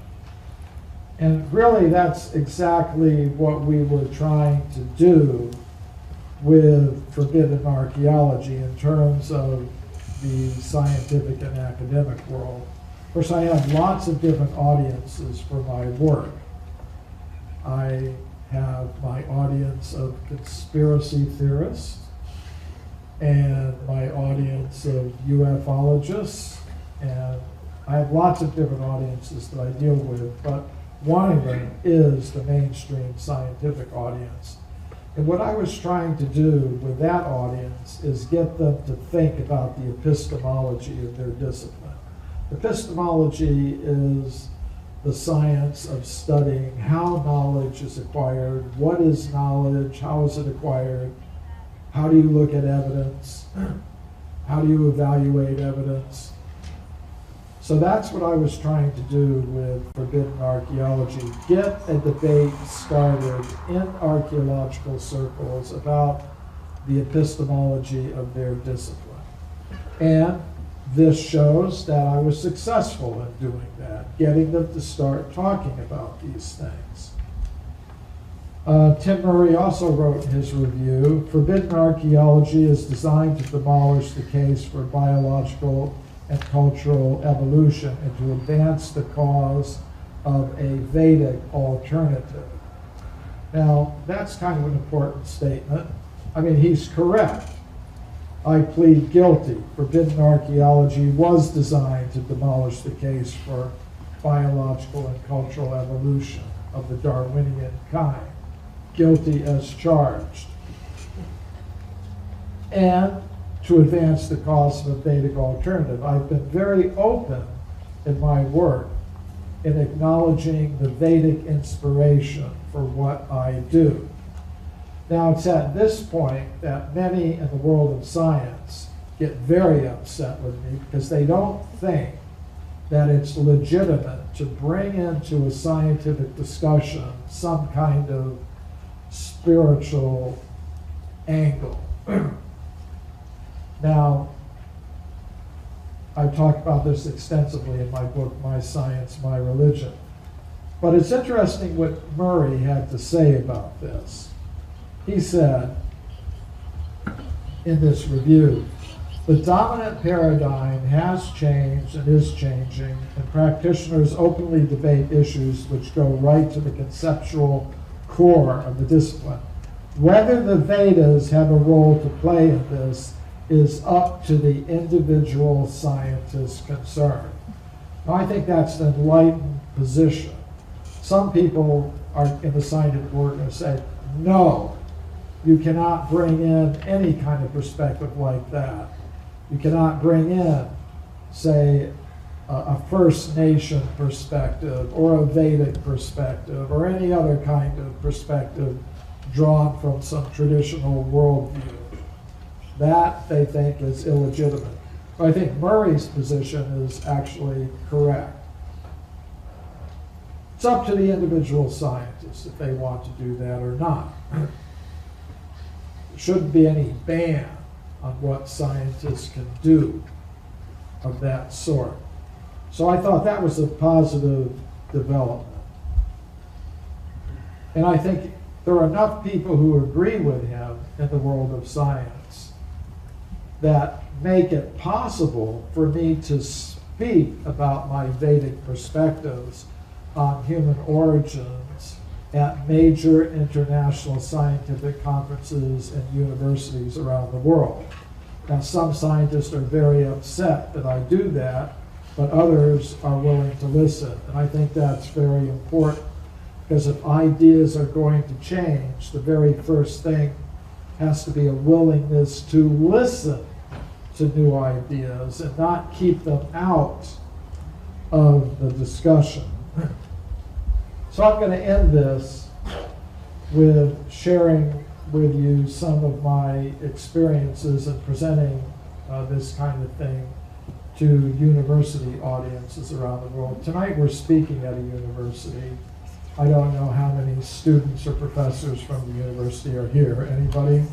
And really, that's exactly what we were trying to do with Forbidden Archaeology in terms of the scientific and academic world. Of course, I have lots of different audiences for my work. I have my audience of conspiracy theorists and my audience of ufologists, and I have lots of different audiences that I deal with, but one of them is the mainstream scientific audience. And what I was trying to do with that audience is get them to think about the epistemology of their discipline. Epistemology is the science of studying how knowledge is acquired, what is knowledge, how is it acquired, how do you look at evidence, how do you evaluate evidence. So that's what I was trying to do with Forbidden Archaeology, get a debate started in archaeological circles about the epistemology of their discipline. And this shows that I was successful in doing that, getting them to start talking about these things. Tim Murray also wrote in his review, forbidden archaeology is designed to demolish the case for biological and cultural evolution and to advance the cause of a Vedic alternative. Now, that's kind of an important statement. I mean, he's correct. I plead guilty. Forbidden archaeology was designed to demolish the case for biological and cultural evolution of the Darwinian kind. Guilty as charged. And to advance the cause of a Vedic alternative. I've been very open in my work in acknowledging the Vedic inspiration for what I do. Now, it's at this point that many in the world of science get very upset with me because they don't think that it's legitimate to bring into a scientific discussion some kind of spiritual angle. Now, I talk about this extensively in my book, My Science, My Religion. But it's interesting what Murray had to say about this. He said in this review, the dominant paradigm has changed and is changing, and practitioners openly debate issues which go right to the conceptual core of the discipline. Whether the Vedas have a role to play in this is up to the individual scientist concerned. Now, I think that's an enlightened position. Some people are in the scientific world going to say, no, you cannot bring in any kind of perspective like that. You cannot bring in, say, a First Nation perspective or a Vedic perspective or any other kind of perspective drawn from some traditional worldview. That, they think, is illegitimate. But I think Murray's position is actually correct. It's up to the individual scientists if they want to do that or not. There shouldn't be any ban on what scientists can do of that sort. So I thought that was a positive development. And I think there are enough people who agree with him in the world of science that make it possible for me to speak about my Vedic perspectives on human origins at major international scientific conferences and universities around the world. Now, some scientists are very upset that I do that, but others are willing to listen. And I think that's very important, because if ideas are going to change, the very first thing has to be a willingness to listen to new ideas and not keep them out of the discussion. So I'm going to end this with sharing with you some of my experiences in presenting this kind of thing to university audiences around the world. Tonight we're speaking at a university. I don't know how many students or professors from the university are here. Anybody?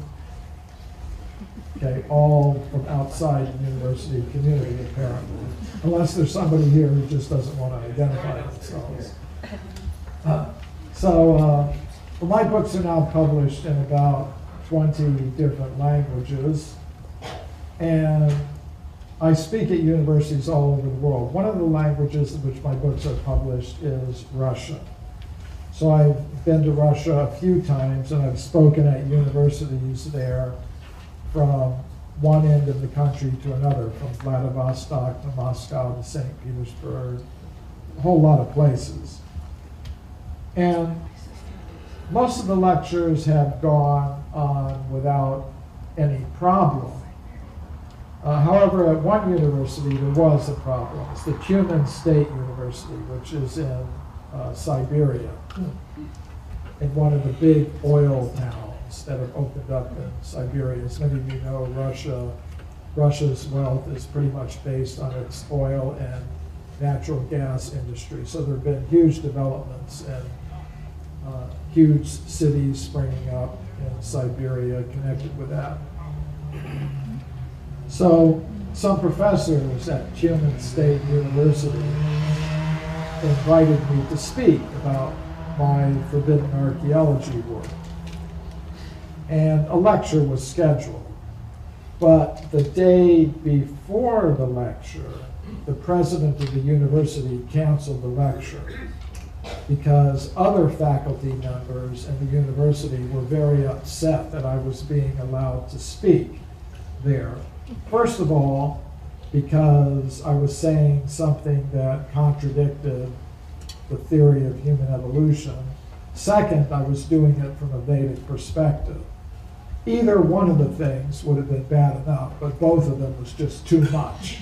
Okay, all from outside the university community, apparently. Unless there's somebody here who just doesn't want to identify themselves. Well, my books are now published in about 20 different languages, and I speak at universities all over the world. One of the languages in which my books are published is Russian. So I've been to Russia a few times, and I've spoken at universities there from one end of the country to another, from Vladivostok to Moscow to St. Petersburg, a whole lot of places. And most of the lectures have gone on without any problem. However, at one university there was a problem. It's the Tyumen State University, which is in Siberia, in one of the big oil towns that have opened up in Siberia. As many of you know, Russia's wealth is pretty much based on its oil and natural gas industry. So there have been huge developments and huge cities springing up in Siberia connected with that. So some professors at Tyumen State University invited me to speak about my forbidden archaeology work. And a lecture was scheduled. But the day before the lecture, the president of the university canceled the lecture because other faculty members in the university were very upset that I was being allowed to speak there. First of all, because I was saying something that contradicted the theory of human evolution. Second, I was doing it from a Vedic perspective. Either one of the things would have been bad enough, but both of them was just too much.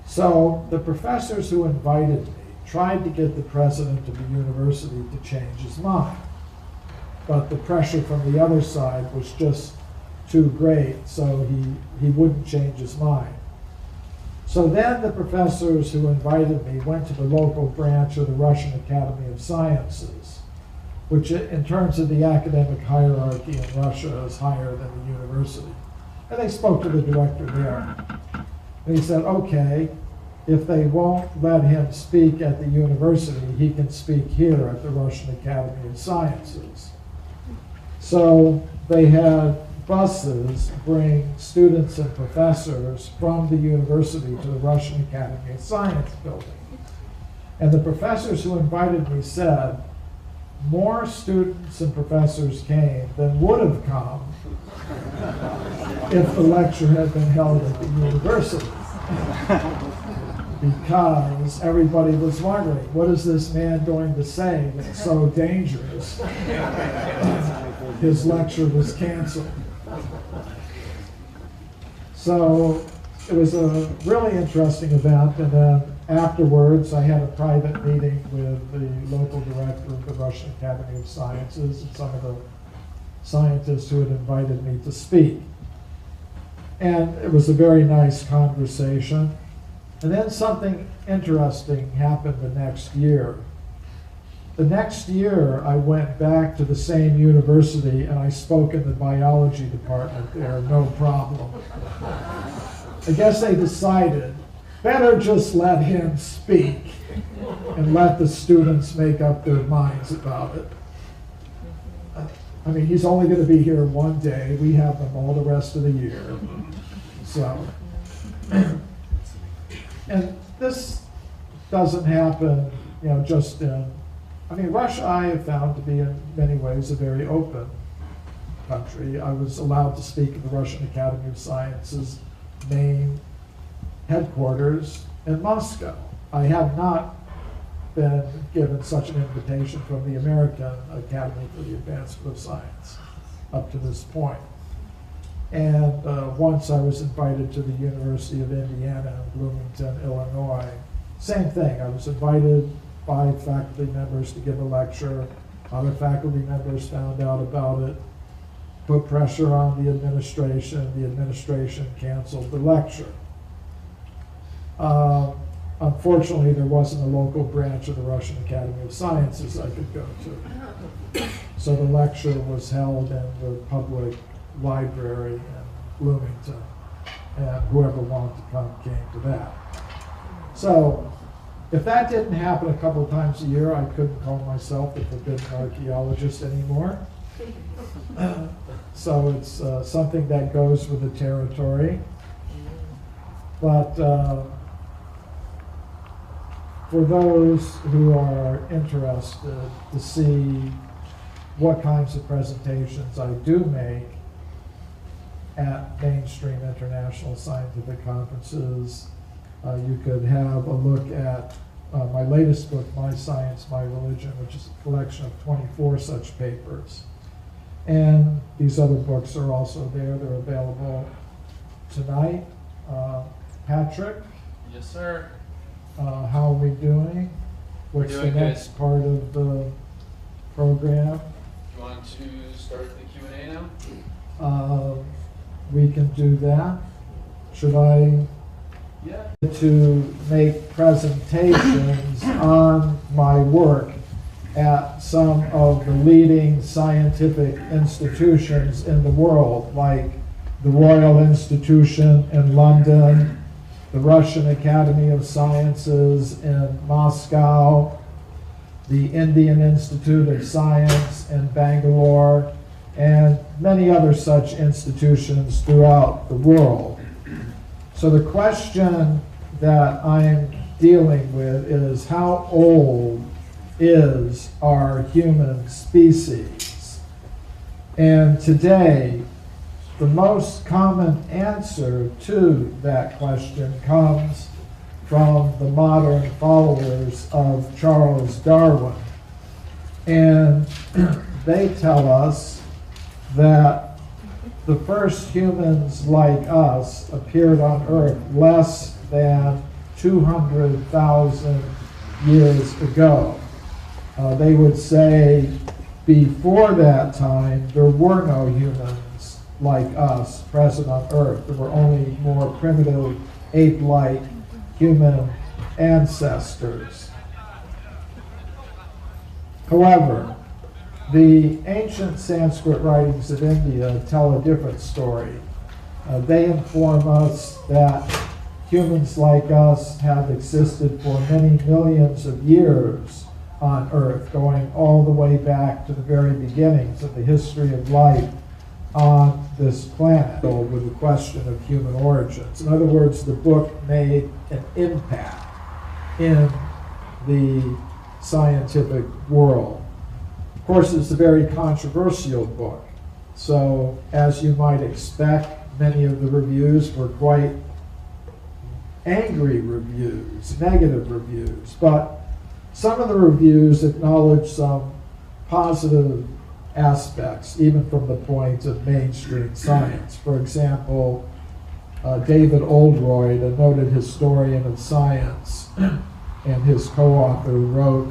So the professors who invited me tried to get the president of the university to change his mind. But the pressure from the other side was just too great, so he wouldn't change his mind. So then the professors who invited me went to the local branch of the Russian Academy of Sciences, which in terms of the academic hierarchy in Russia is higher than the university. And they spoke to the director there. And he said, okay, if they won't let him speak at the university, he can speak here at the Russian Academy of Sciences. So they had buses bring students and professors from the university to the Russian Academy of Science building. And the professors who invited me said, more students and professors came than would have come if the lecture had been held at the university. Because everybody was wondering, what is this man going to say that's so dangerous? His lecture was canceled. So it was a really interesting event, and then afterwards I had a private meeting with the local director of the Russian Academy of Sciences and some of the scientists who had invited me to speak. And it was a very nice conversation. And then something interesting happened the next year. The next year, I went back to the same university and I spoke in the biology department there, no problem. I guess they decided, better just let him speak and let the students make up their minds about it. I mean, he's only going to be here one day. We have them all the rest of the year. So, and this doesn't happen, just in, Russia I have found to be in many ways a very open country. I was allowed to speak at the Russian Academy of Sciences main headquarters in Moscow. I have not been given such an invitation from the American Academy for the Advancement of Science up to this point. And once I was invited to the University of Indiana in Bloomington, Illinois. Same thing, I was invited by faculty members to give a lecture. Other faculty members found out about it, put pressure on the administration canceled the lecture. Unfortunately, there wasn't a local branch of the Russian Academy of Sciences I could go to. So the lecture was held in the public library in Bloomington, and whoever wanted to come came to that. So if that didn't happen a couple of times a year, I couldn't call myself a forbidden archaeologist anymore. So it's something that goes with the territory. But for those who are interested to see what kinds of presentations I do make at mainstream international scientific conferences, you could have a look at my latest book, My Science, My Religion, which is a collection of 24 such papers. And these other books are also there. They're available tonight. Patrick? Yes, sir. How are we doing? What's the next part of the program? You want to start the Q&A now? We can do that. Should I? Yeah. To make presentations on my work at some of the leading scientific institutions in the world, like the Royal Institution in London, the Russian Academy of Sciences in Moscow, the Indian Institute of Science in Bangalore, and many other such institutions throughout the world. So the question that I'm dealing with is, how old is our human species? And today, the most common answer to that question comes from the modern followers of Charles Darwin. And they tell us that the first humans like us appeared on Earth less than 200,000 years ago. They would say before that time there were no humans like us present on Earth. There were only more primitive ape-like human ancestors. However, the ancient Sanskrit writings of India tell a different story. They inform us that humans like us have existed for many millions of years on Earth, going all the way back to the very beginnings of the history of life on this planet, with the question of human origins. In other words, the book made an impact in the scientific world. Of course, it's a very controversial book. So, as you might expect, many of the reviews were quite angry reviews, negative reviews. But some of the reviews acknowledge some positive aspects, even from the point of mainstream science. For example, David Oldroyd, a noted historian of science, and his co-author wrote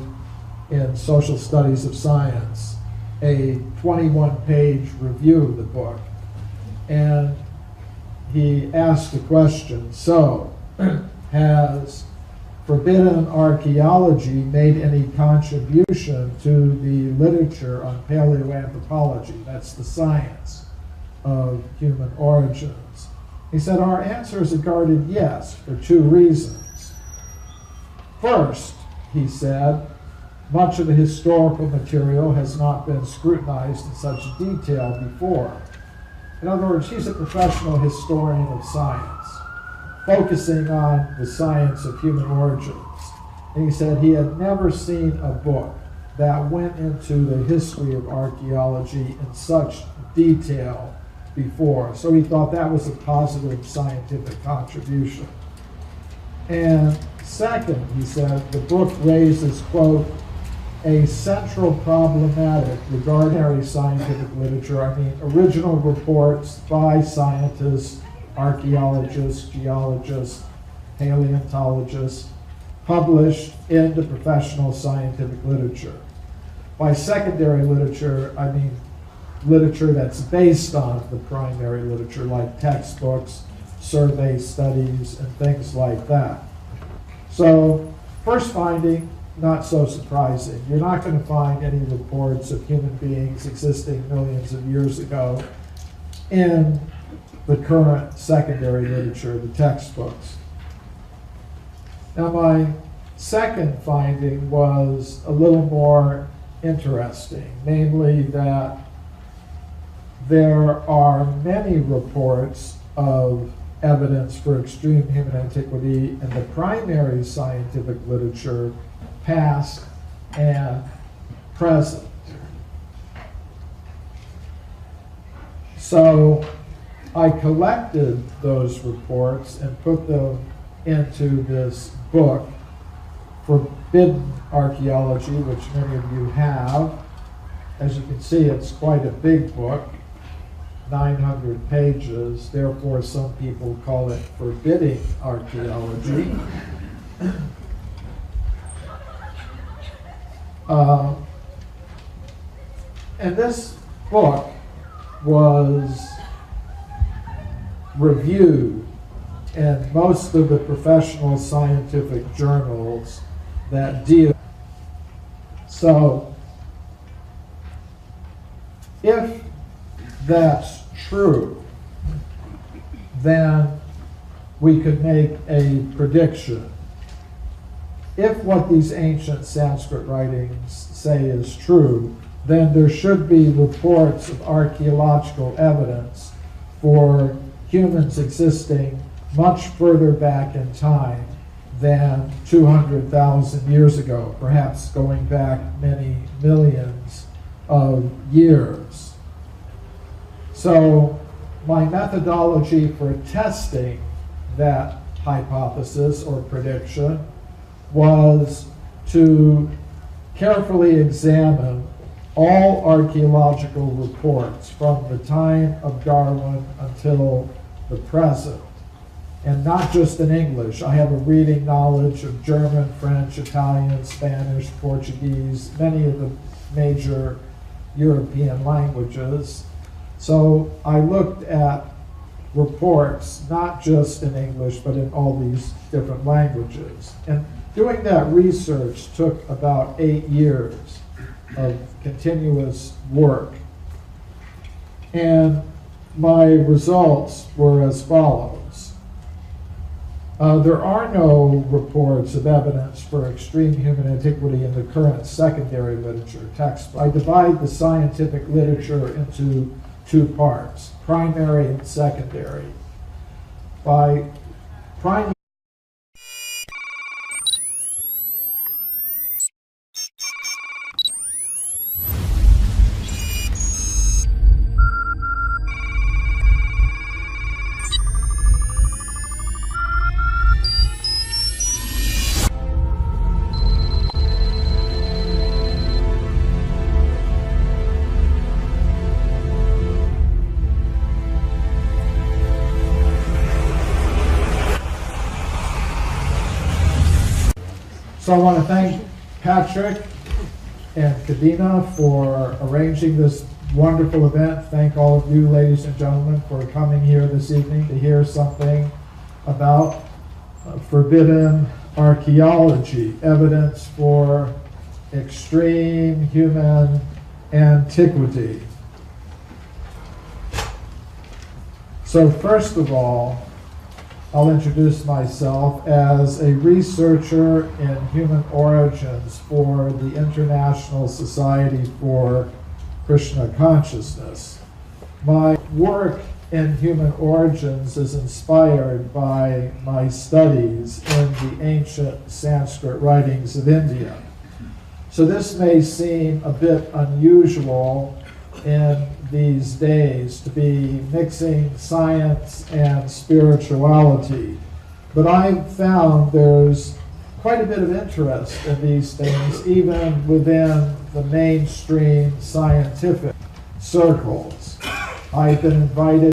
in Social Studies of Science a 21-page review of the book. And he asked the question, so, has forbidden archaeology made any contribution to the literature on paleoanthropology? That's the science of human origins. He said, our answer is a guarded yes, for two reasons. First, he said, much of the historical material has not been scrutinized in such detail before. In other words, he's a professional historian of science, focusing on the science of human origins. And he said he had never seen a book that went into the history of archaeology in such detail before. So he thought that was a positive scientific contribution. And second, he said, the book raises, quote, a central problematic regarding scientific literature. I mean, original reports by scientists, archaeologists, geologists, paleontologists, published in the professional scientific literature. By secondary literature, I mean literature that's based on the primary literature, like textbooks, survey studies, and things like that. So, first finding, not so surprising. You're not going to find any reports of human beings existing millions of years ago in the current secondary literature, the textbooks. Now, my second finding was a little more interesting, namely that there are many reports of evidence for extreme human antiquity in the primary scientific literature, past and present. So I collected those reports and put them into this book, Forbidden Archaeology, which many of you have. As you can see, it's quite a big book, 900 pages. Therefore, some people call it Forbidding Archaeology. And this book was reviewed in most of the professional scientific journals that deal. So, if that's true, then we could make a prediction. if what these ancient Sanskrit writings say is true, then there should be reports of archaeological evidence for humans existing much further back in time than 200,000 years ago, perhaps going back many millions of years. So my methodology for testing that hypothesis or prediction was to carefully examine all archaeological reports from the time of Darwin until the present, and not just in English. I have a reading knowledge of German, French, Italian, Spanish, Portuguese, many of the major European languages. So I looked at reports, not just in English, but in all these different languages. And doing that research took about 8 years of continuous work. And my results were as follows. There are no reports of evidence for extreme human antiquity in the current secondary literature text. I divide the scientific literature into two parts, primary and secondary. By primary, so I want to thank Patrick and Kadina for arranging this wonderful event. Thank all of you, ladies and gentlemen, for coming here this evening to hear something about forbidden archaeology, evidence for extreme human antiquity. So first of all, I'll introduce myself as a researcher in human origins for the International Society for Krishna Consciousness. My work in human origins is inspired by my studies in the ancient Sanskrit writings of India. So this may seem a bit unusual in these days to be mixing science and spirituality, but I've found there's quite a bit of interest in these things even within the mainstream scientific circles. I've been invited